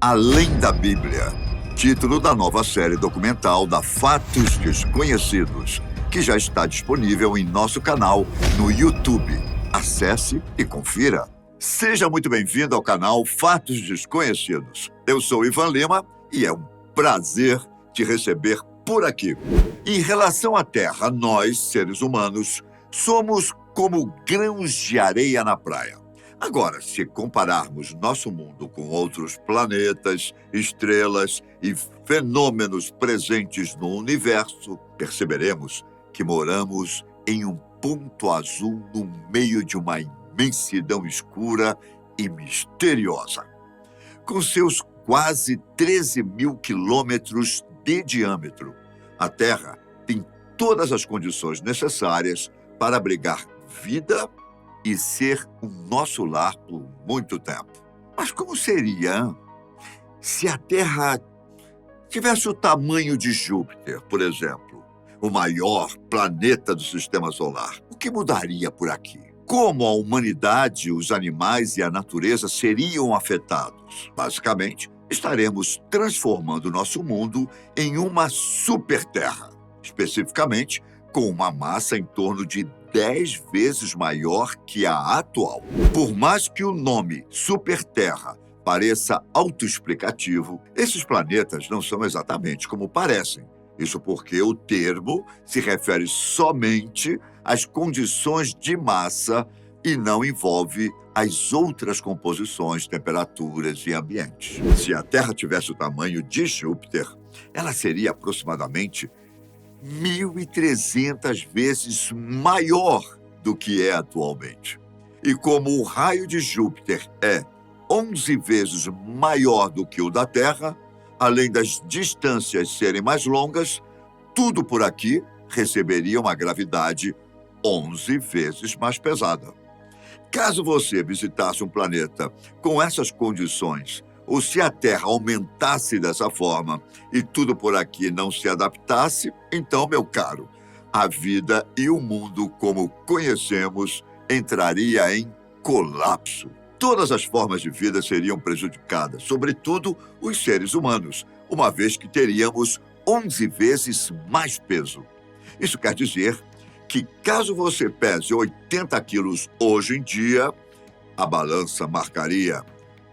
Além da Bíblia, título da nova série documental da Fatos Desconhecidos, que já está disponível em nosso canal no YouTube. Acesse e confira. Seja muito bem-vindo ao canal Fatos Desconhecidos. Eu sou Ivan Lima e é um prazer te receber por aqui. Em relação à Terra, nós, seres humanos, somos como grãos de areia na praia. Agora, se compararmos nosso mundo com outros planetas, estrelas e fenômenos presentes no universo, perceberemos que moramos em um ponto azul no meio de uma imensidão escura e misteriosa. Com seus quase 13 mil quilômetros de diâmetro, a Terra tem todas as condições necessárias para abrigar vida e ser o nosso lar por muito tempo. Mas como seria se a Terra tivesse o tamanho de Júpiter, por exemplo, o maior planeta do Sistema Solar? O que mudaria por aqui? Como a humanidade, os animais e a natureza seriam afetados? Basicamente, estaremos transformando nosso mundo em uma super-terra, especificamente com uma massa em torno de 10 vezes maior que a atual. Por mais que o nome Super-Terra pareça autoexplicativo, esses planetas não são exatamente como parecem. Isso porque o termo se refere somente às condições de massa e não envolve as outras composições, temperaturas e ambientes. Se a Terra tivesse o tamanho de Júpiter, ela seria aproximadamente 1.300 vezes maior do que é atualmente. E como o raio de Júpiter é 11 vezes maior do que o da Terra, além das distâncias serem mais longas, tudo por aqui receberia uma gravidade 11 vezes mais pesada. Caso você visitasse um planeta com essas condições, ou se a Terra aumentasse dessa forma e tudo por aqui não se adaptasse, então, meu caro, a vida e o mundo como conhecemos entraria em colapso. Todas as formas de vida seriam prejudicadas, sobretudo os seres humanos, uma vez que teríamos 11 vezes mais peso. Isso quer dizer que, caso você pese 80 quilos hoje em dia, a balança marcaria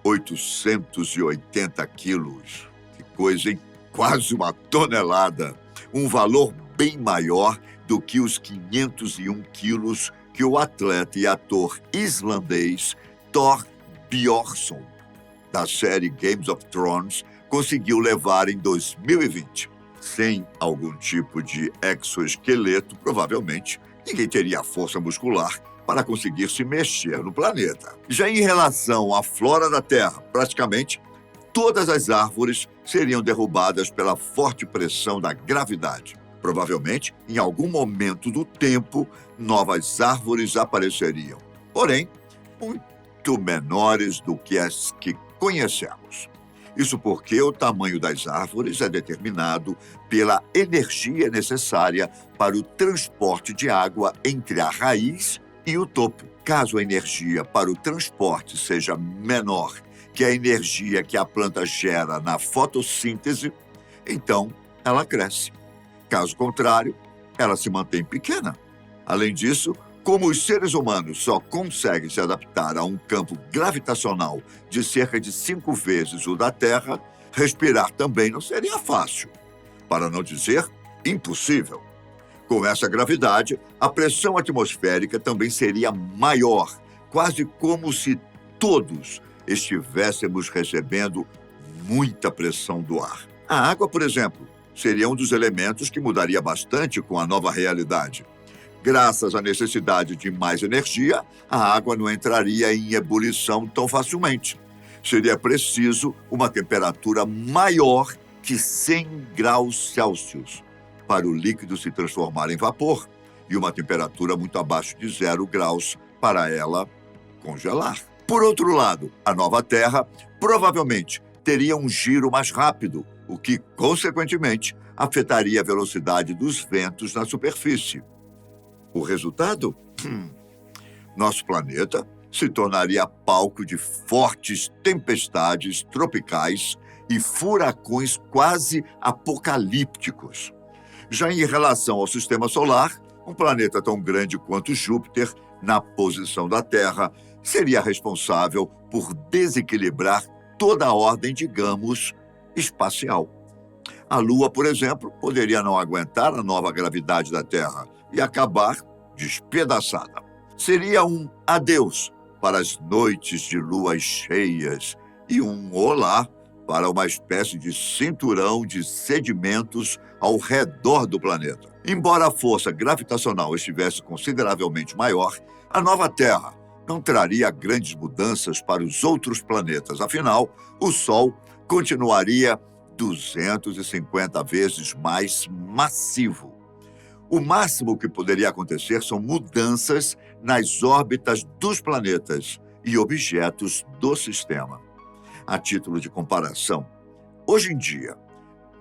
880 quilos. Que coisa, hein? Quase uma tonelada. Um valor bem maior do que os 501 quilos que o atleta e ator islandês Thor Bjornsson, da série Games of Thrones, conseguiu levar em 2020. Sem algum tipo de exoesqueleto, provavelmente, ninguém teria força muscular para conseguir se mexer no planeta. Já em relação à flora da Terra, praticamente todas as árvores seriam derrubadas pela forte pressão da gravidade. Provavelmente, em algum momento do tempo, novas árvores apareceriam, porém, muito menores do que as que conhecemos. Isso porque o tamanho das árvores é determinado pela energia necessária para o transporte de água entre a raiz e o topo. Caso a energia para o transporte seja menor que a energia que a planta gera na fotossíntese, então ela cresce. Caso contrário, ela se mantém pequena. Além disso, como os seres humanos só conseguem se adaptar a um campo gravitacional de cerca de 5 vezes o da Terra, respirar também não seria fácil, para não dizer impossível. Com essa gravidade, a pressão atmosférica também seria maior, quase como se todos estivéssemos recebendo muita pressão do ar. A água, por exemplo, seria um dos elementos que mudaria bastante com a nova realidade. Graças à necessidade de mais energia, a água não entraria em ebulição tão facilmente. Seria preciso uma temperatura maior que 100 graus Celsius para o líquido se transformar em vapor e uma temperatura muito abaixo de 0 graus para ela congelar. Por outro lado, a nova Terra provavelmente teria um giro mais rápido, o que, consequentemente, afetaria a velocidade dos ventos na superfície. O resultado? Nosso planeta se tornaria palco de fortes tempestades tropicais e furacões quase apocalípticos. Já em relação ao sistema solar, um planeta tão grande quanto Júpiter, na posição da Terra, seria responsável por desequilibrar toda a ordem, digamos, espacial. A Lua, por exemplo, poderia não aguentar a nova gravidade da Terra e acabar despedaçada. Seria um adeus para as noites de luas cheias e um olá para uma espécie de cinturão de sedimentos ao redor do planeta. Embora a força gravitacional estivesse consideravelmente maior, a nova Terra não traria grandes mudanças para os outros planetas. Afinal, o Sol continuaria 250 vezes mais massivo. O máximo que poderia acontecer são mudanças nas órbitas dos planetas e objetos do sistema. A título de comparação, hoje em dia,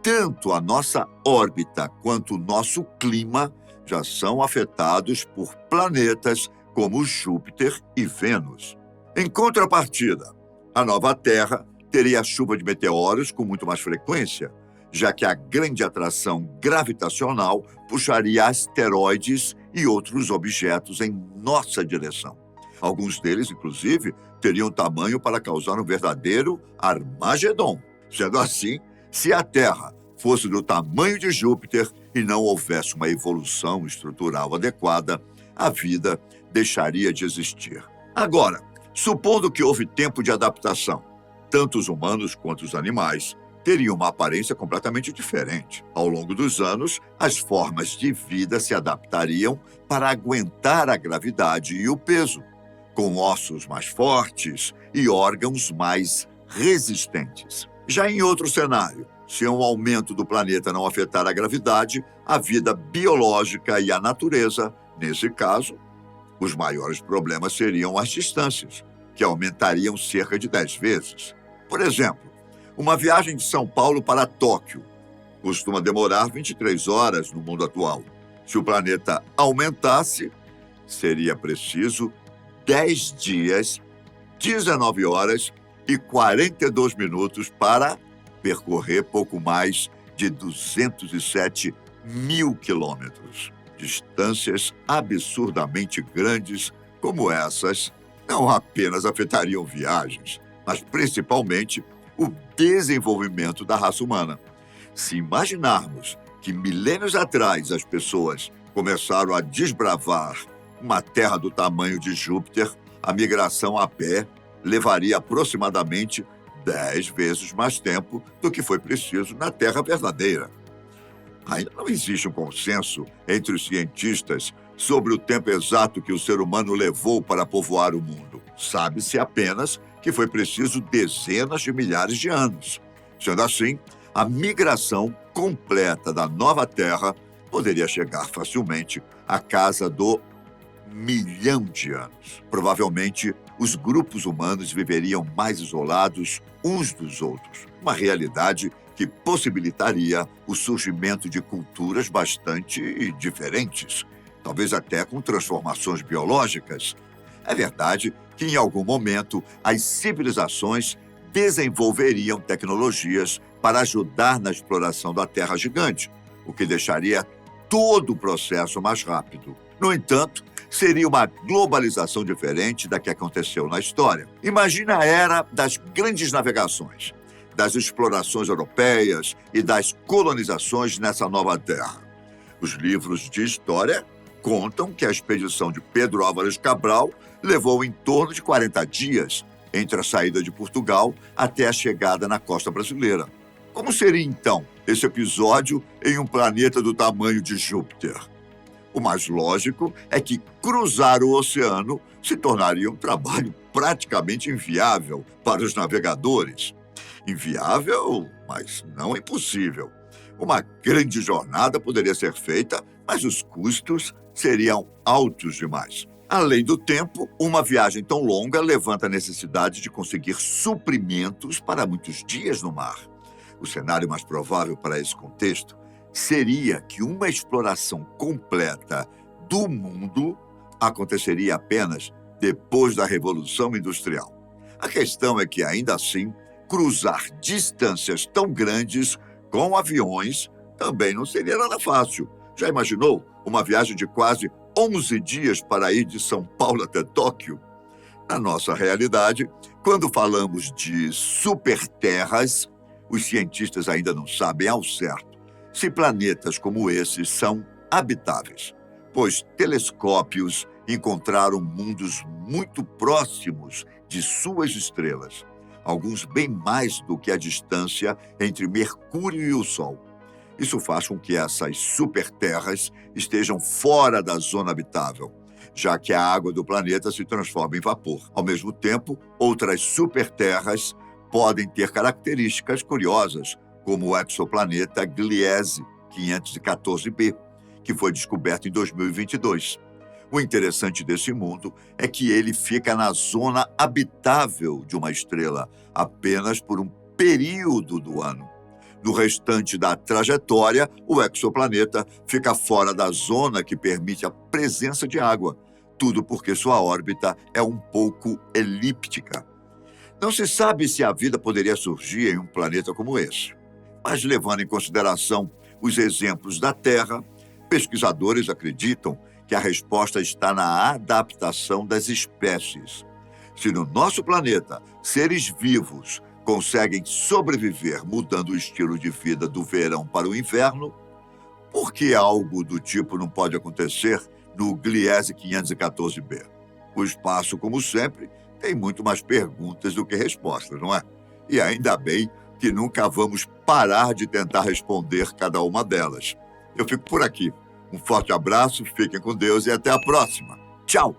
tanto a nossa órbita quanto o nosso clima já são afetados por planetas como Júpiter e Vênus. Em contrapartida, a nova Terra teria chuva de meteoros com muito mais frequência, já que a grande atração gravitacional puxaria asteroides e outros objetos em nossa direção. Alguns deles, inclusive, teriam tamanho para causar um verdadeiro Armagedon. Sendo assim, se a Terra fosse do tamanho de Júpiter e não houvesse uma evolução estrutural adequada, a vida deixaria de existir. Agora, supondo que houve tempo de adaptação, tanto os humanos quanto os animais teriam uma aparência completamente diferente. Ao longo dos anos, as formas de vida se adaptariam para aguentar a gravidade e o peso, com ossos mais fortes e órgãos mais resistentes. Já em outro cenário, se um aumento do planeta não afetar a gravidade, a vida biológica e a natureza, nesse caso, os maiores problemas seriam as distâncias, que aumentariam cerca de 10 vezes. Por exemplo, uma viagem de São Paulo para Tóquio costuma demorar 23 horas no mundo atual. Se o planeta aumentasse, seria preciso 10 dias, 19 horas e 42 minutos para percorrer pouco mais de 207 mil quilômetros. Distâncias absurdamente grandes como essas não apenas afetariam viagens, mas principalmente o desenvolvimento da raça humana. Se imaginarmos que milênios atrás as pessoas começaram a desbravar uma Terra do tamanho de Júpiter, a migração a pé levaria aproximadamente 10 vezes mais tempo do que foi preciso na Terra verdadeira. Ainda não existe um consenso entre os cientistas sobre o tempo exato que o ser humano levou para povoar o mundo. Sabe-se apenas que foi preciso dezenas de milhares de anos. Sendo assim, a migração completa da nova Terra poderia chegar facilmente à casa do 1.000.000 de anos. Provavelmente, os grupos humanos viveriam mais isolados uns dos outros, uma realidade que possibilitaria o surgimento de culturas bastante diferentes, talvez até com transformações biológicas. É verdade que, em algum momento, as civilizações desenvolveriam tecnologias para ajudar na exploração da Terra gigante, o que deixaria todo o processo mais rápido. No entanto, seria uma globalização diferente da que aconteceu na história. Imagina a era das grandes navegações, das explorações europeias e das colonizações nessa nova terra. Os livros de história contam que a expedição de Pedro Álvares Cabral levou em torno de 40 dias entre a saída de Portugal até a chegada na costa brasileira. Como seria, então, esse episódio em um planeta do tamanho de Júpiter? O mais lógico é que cruzar o oceano se tornaria um trabalho praticamente inviável para os navegadores. Inviável, mas não impossível. Uma grande jornada poderia ser feita, mas os custos seriam altos demais. Além do tempo, uma viagem tão longa levanta a necessidade de conseguir suprimentos para muitos dias no mar. O cenário mais provável para esse contexto seria que uma exploração completa do mundo aconteceria apenas depois da Revolução Industrial. A questão é que, ainda assim, cruzar distâncias tão grandes com aviões também não seria nada fácil. Já imaginou uma viagem de quase 11 dias para ir de São Paulo até Tóquio? Na nossa realidade, quando falamos de superterras, os cientistas ainda não sabem ao certo se planetas como esses são habitáveis, pois telescópios encontraram mundos muito próximos de suas estrelas, alguns bem mais do que a distância entre Mercúrio e o Sol. Isso faz com que essas superterras estejam fora da zona habitável, já que a água do planeta se transforma em vapor. Ao mesmo tempo, outras superterras podem ter características curiosas, como o exoplaneta Gliese 514b, que foi descoberto em 2022. O interessante desse mundo é que ele fica na zona habitável de uma estrela apenas por um período do ano. No restante da trajetória, o exoplaneta fica fora da zona que permite a presença de água, tudo porque sua órbita é um pouco elíptica. Não se sabe se a vida poderia surgir em um planeta como esse, mas levando em consideração os exemplos da Terra, pesquisadores acreditam que a resposta está na adaptação das espécies. Se no nosso planeta seres vivos conseguem sobreviver mudando o estilo de vida do verão para o inverno, por que algo do tipo não pode acontecer no Gliese 514b? O espaço, como sempre, tem muito mais perguntas do que respostas, não é? E ainda bem que nunca vamos parar de tentar responder cada uma delas. Eu fico por aqui. Um forte abraço, fiquem com Deus e até a próxima. Tchau!